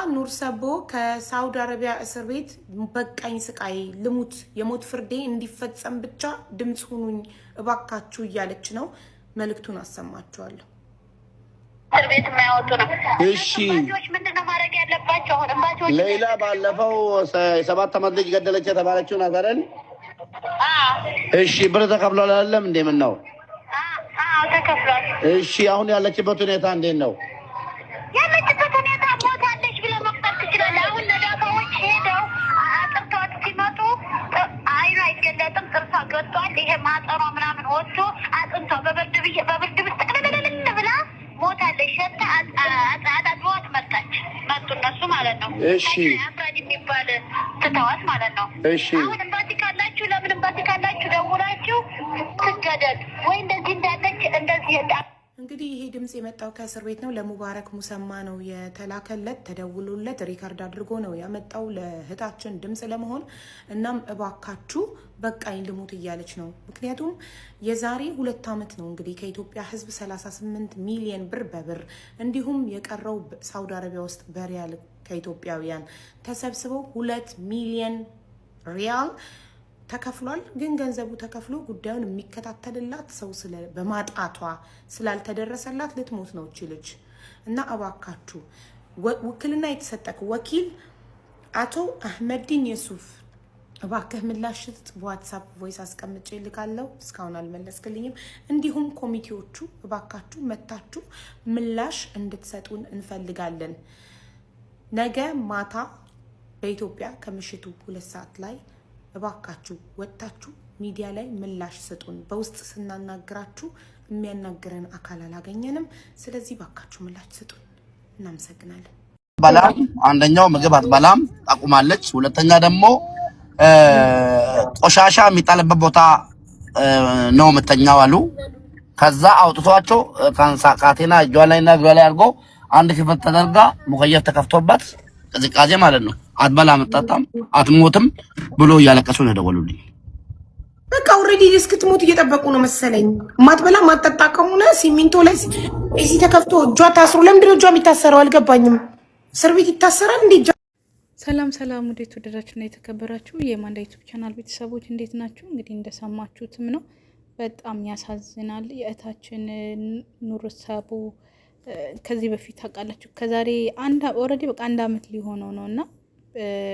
ኑር ሰቦ ከሳውዲ አረቢያ እስር ቤት በቃኝ ስቃይ ልሙት የሞት ፍርዴ እንዲፈጸም ብቻ ድምጽ ሁኑኝ እባካችሁ እያለች ነው። መልእክቱን አሰማችኋለሁ። እስር ቤት የማያወጡ ነው። እሺ ምንድነው ማድረግ ያለባቸው? አሁን ባጆች ሌላ ባለፈው 7 ዓመት ልጅ ገደለች የተባለችው ነገርን እሺ ብር ተከፍሏል አይደለም እንዴ? ምን ነው? ተከፍሏል። እሺ አሁን ያለችበት ሁኔታ እንዴት ነው? ያለችበት ሁኔታ ሞታለች ብለህ መፍታት ትችላለህ። አሁን ነዳፋዎች ሄደው አጥርተዋት ሲመጡ አይኗ አይገለጥም፣ ጥርሷ ገጥቷል። ይሄ ማጠሯ ምናምን ወጥቶ አጥንቷ በብርድ ውስጥ ቅልልልል ብላ ሞታለች። ሸታ አጣጥዋት መጡ እነሱ ማለት ነው። እሺ አብራድ የሚባል ትተዋት ማለት ነው። እሺ አሁን እምባቲ ካላችሁ ለምን እምባቲ ካላችሁ ደውላችሁ ትገደል ወይ እንደዚህ እንዳለች እንደዚህ እንግዲህ ይሄ ድምጽ የመጣው ከእስር ቤት ነው። ለሙባረክ ሙሰማ ነው የተላከለት። ተደውሎለት ሪካርድ አድርጎ ነው ያመጣው ለእህታችን ድምጽ ለመሆን። እናም እባካችሁ በቃኝ ልሙት እያለች ነው። ምክንያቱም የዛሬ 2 ዓመት ነው እንግዲህ ከኢትዮጵያ ሕዝብ 38 ሚሊዮን ብር በብር እንዲሁም የቀረው ሳውዲ አረቢያ ውስጥ በሪያል ከኢትዮጵያውያን ተሰብስበው 2 ሚሊዮን ሪያል ተከፍሏል። ግን ገንዘቡ ተከፍሎ ጉዳዩን የሚከታተልላት ሰው በማጣቷ ስላልተደረሰላት ልትሞት ነው እቺ ልጅ። እና እባካችሁ ውክልና የተሰጠክ ወኪል አቶ አህመዲን የሱፍ እባክህ ምላሽ ስጥ። በዋትስአፕ ቮይስ አስቀምጬ ልካለሁ፣ እስካሁን አልመለስክልኝም። እንዲሁም ኮሚቴዎቹ እባካችሁ መታችሁ ምላሽ እንድትሰጡን እንፈልጋለን። ነገ ማታ በኢትዮጵያ ከምሽቱ 2 ሰዓት ላይ እባካችሁ ወጣችሁ ሚዲያ ላይ ምላሽ ስጡን። በውስጥ ስናናግራችሁ የሚያናግረን አካል አላገኘንም። ስለዚህ እባካችሁ ምላሽ ስጡን። እናመሰግናለን። በላም አንደኛው ምግብ አትበላም አቁማለች። ሁለተኛ ደግሞ ቆሻሻ የሚጣልበት ቦታ ነው የምተኛው አሉ። ከዛ አውጥቷቸው ካቴና እጇ ላይና እግሯ ላይ አድርጎ አንድ ክፍል ተደርጋ ሙከየፍ ተከፍቶበት ቅዝቃዜ ማለት ነው። አትበላም አትጠጣም አትሞትም ብሎ እያለቀሱ ነው የደወሉልኝ። በቃ ኦሬዲ እስክትሞት እየጠበቁ ነው መሰለኝ። ማትበላ ማትጠጣ ከሆነ ሲሚንቶ ላይ እዚህ ተከፍቶ እጇ ታስሮ ለምንድን ነው እጇ የሚታሰረው? አልገባኝም። እስር ቤት ይታሰራል እንዴ? ሰላም ሰላም፣ ወደ ተወደዳችሁና የተከበራችሁ የማንዳ ዩቲዩብ ቻናል ቤተሰቦች እንዴት ናችሁ? እንግዲህ እንደሰማችሁትም ነው በጣም ያሳዝናል። የእህታችን ኑር ሰቦ ከዚህ በፊት ታውቃላችሁ ከዛሬ ኦሬዲ በቃ 1 ዓመት ሊሆነው ነውና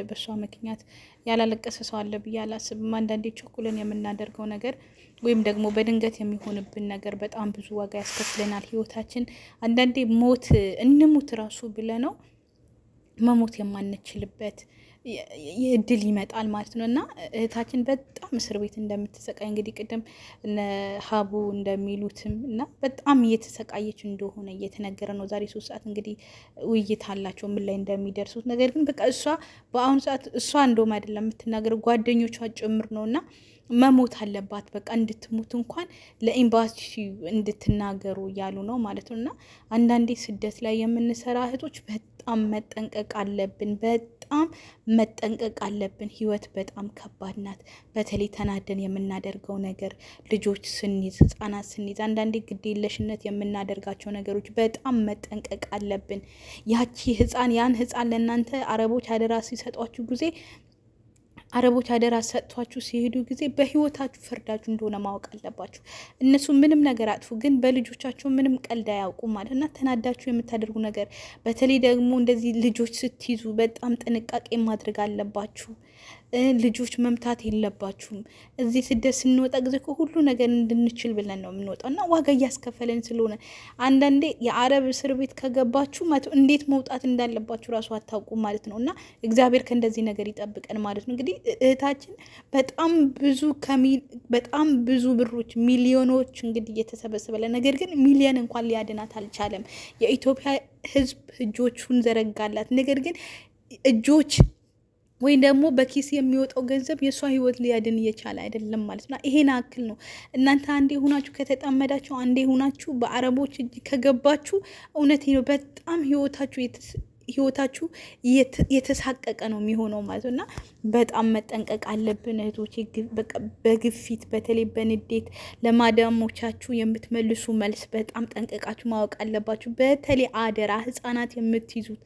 በሷ ምክንያት ያላለቀሰ ሰው አለ ብዬ አላስብም። አንዳንዴ ቸኩለን የምናደርገው ነገር ወይም ደግሞ በድንገት የሚሆንብን ነገር በጣም ብዙ ዋጋ ያስከፍለናል። ህይወታችን አንዳንዴ ሞት እንሙት ራሱ ብለነው መሞት የማንችልበት እድል ይመጣል ማለት ነው። እና እህታችን በጣም እስር ቤት እንደምትሰቃይ እንግዲህ ቅድም ሀቡ እንደሚሉትም እና በጣም እየተሰቃየች እንደሆነ እየተነገረ ነው። ዛሬ 3 ሰዓት እንግዲህ ውይይት አላቸው ምን ላይ እንደሚደርሱት። ነገር ግን በቃ እሷ በአሁኑ ሰዓት እሷ እንደውም አይደለም የምትናገረው ጓደኞቿ ጭምር ነው እና መሞት አለባት በቃ እንድትሞት እንኳን ለኤምባሲ እንድትናገሩ እያሉ ነው ማለት ነው። እና አንዳንዴ ስደት ላይ የምንሰራ እህቶች በጣም መጠንቀቅ አለብን፣ በጣም መጠንቀቅ አለብን። ህይወት በጣም ከባድ ናት። በተለይ ተናደን የምናደርገው ነገር ልጆች ስንይዝ፣ ህፃናት ስንይዝ አንዳንዴ ግዴለሽነት የምናደርጋቸው ነገሮች በጣም መጠንቀቅ አለብን። ያን ህፃን ለእናንተ አረቦች አደራ ሲሰጧችሁ ጊዜ አረቦች አደራ ሰጥቷችሁ ሲሄዱ ጊዜ በህይወታችሁ ፈርዳችሁ እንደሆነ ማወቅ አለባችሁ። እነሱ ምንም ነገር አጥፉ፣ ግን በልጆቻቸው ምንም ቀልድ አያውቁም ማለት እና ተናዳችሁ የምታደርጉ ነገር በተለይ ደግሞ እንደዚህ ልጆች ስትይዙ በጣም ጥንቃቄ ማድረግ አለባችሁ። ልጆች መምታት የለባችሁም። እዚህ ስደት ስንወጣ ጊዜ ሁሉ ነገር እንድንችል ብለን ነው የምንወጣው እና ዋጋ እያስከፈለን ስለሆነ አንዳንዴ የአረብ እስር ቤት ከገባችሁ እንዴት መውጣት እንዳለባችሁ ራሱ አታውቁም ማለት ነው። እና እግዚአብሔር ከእንደዚህ ነገር ይጠብቀን ማለት ነው። እንግዲህ እህታችን በጣም ብዙ ብሮች ሚሊዮኖች እንግዲህ እየተሰበሰበለ ነገር ግን ሚሊዮን እንኳን ሊያድናት አልቻለም። የኢትዮጵያ ሕዝብ እጆቹን ዘረጋላት። ነገር ግን እጆች ወይ ደግሞ በኪስ የሚወጣው ገንዘብ የሷ ህይወት ሊያድን እየቻለ አይደለም ማለት ነው። ይሄን አክል ነው። እናንተ አንዴ ሆናችሁ ከተጣመዳችሁ፣ አንዴ ሆናችሁ በአረቦች እጅ ከገባችሁ እውነት ነው በጣም ህይወታችሁ ህይወታችሁ የተሳቀቀ ነው የሚሆነው ማለት ነው። እና በጣም መጠንቀቅ አለብን እህቶቼ። በግፊት በተለይ በንዴት ለማዳሞቻችሁ የምትመልሱ መልስ በጣም ጠንቀቃችሁ ማወቅ አለባችሁ። በተለይ አደራ ህጻናት የምትይዙት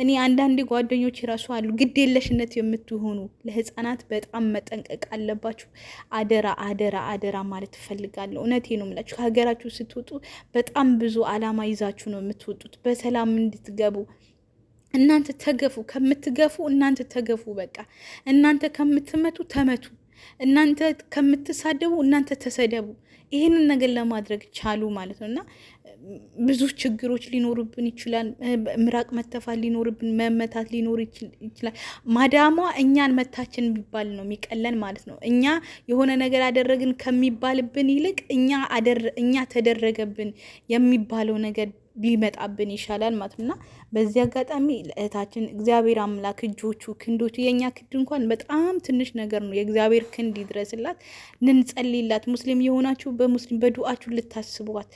እኔ አንዳንዴ ጓደኞች ይራሱ አሉ ግዴለሽነት የምትሆኑ ለህጻናት በጣም መጠንቀቅ አለባችሁ። አደራ አደራ አደራ ማለት እፈልጋለሁ። እውነቴ ነው የምላችሁ። ከሀገራችሁ ስትወጡ በጣም ብዙ አላማ ይዛችሁ ነው የምትወጡት፣ በሰላም እንድትገቡ። እናንተ ተገፉ፣ ከምትገፉ እናንተ ተገፉ። በቃ እናንተ ከምትመቱ ተመቱ፣ እናንተ ከምትሳደቡ እናንተ ተሰደቡ። ይህንን ነገር ለማድረግ ቻሉ ማለት ነው። እና ብዙ ችግሮች ሊኖርብን ይችላል። ምራቅ መተፋት ሊኖርብን፣ መመታት ሊኖር ይችላል። ማዳሟ እኛን መታችን ቢባል ነው የሚቀለን ማለት ነው። እኛ የሆነ ነገር አደረግን ከሚባልብን ይልቅ እኛ ተደረገብን የሚባለው ነገር ቢመጣብን ይሻላል ማለት ነው። እና በዚህ አጋጣሚ ለእህታችን እግዚአብሔር አምላክ እጆቹ ክንዶቹ፣ የኛ ክንድ እንኳን በጣም ትንሽ ነገር ነው፣ የእግዚአብሔር ክንድ ይድረስላት፣ እንጸልይላት። ሙስሊም የሆናችሁ በዱዓችሁ ልታስቧት፣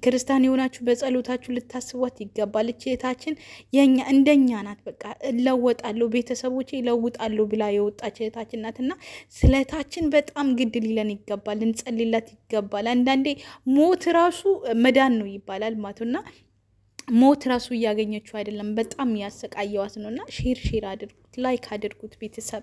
ክርስቲያን የሆናችሁ በጸሎታችሁ ልታስቧት ይገባል። እህታችን የኛ እንደኛ ናት። በቃ እለወጣለሁ፣ ቤተሰቦቼ እለውጣለሁ ብላ የወጣች እህታችን ናትና ስለ እህታችን በጣም ግድ ሊለን ይገባል፣ እንጸልይላት ይገባል። አንዳንዴ ሞት ራሱ መዳን ነው ይባላል ማለት ነውና ሞት ራሱ እያገኘችው አይደለም፣ በጣም ያሰቃየዋት ነውና ሼር አድርጉት፣ ላይክ አድርጉት ቤተሰብ።